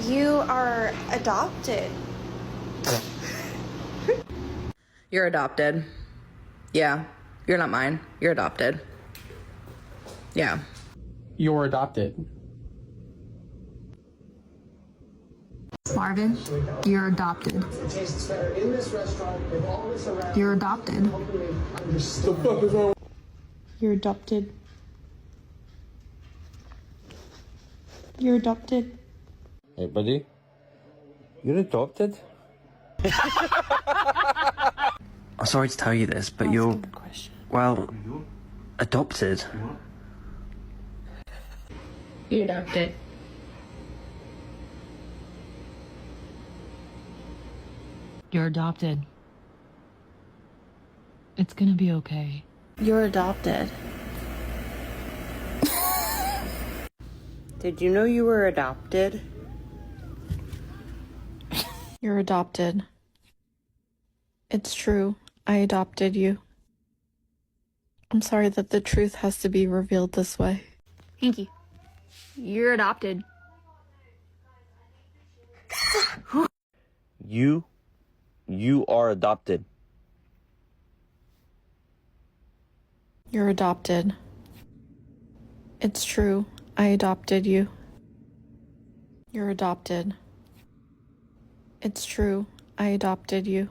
You are adopted. You're adopted. Yeah, you're not mine. You're adopted. Yeah. You're adopted. Marvin, you're adopted. You're adopted. The fuck is wrong? You're adopted. You're adopted. Hey, buddy. You're adopted? I'm sorry to tell you this, but you're, well, adopted. You're adopted. You're adopted. It's gonna be okay. You're adopted. Did you know you were adopted? You're adopted. It's true. I adopted you. I'm sorry that the truth has to be revealed this way. Hinky, you're adopted. You are adopted. You're adopted. It's true. I adopted you. You're adopted. It's true. I adopted you.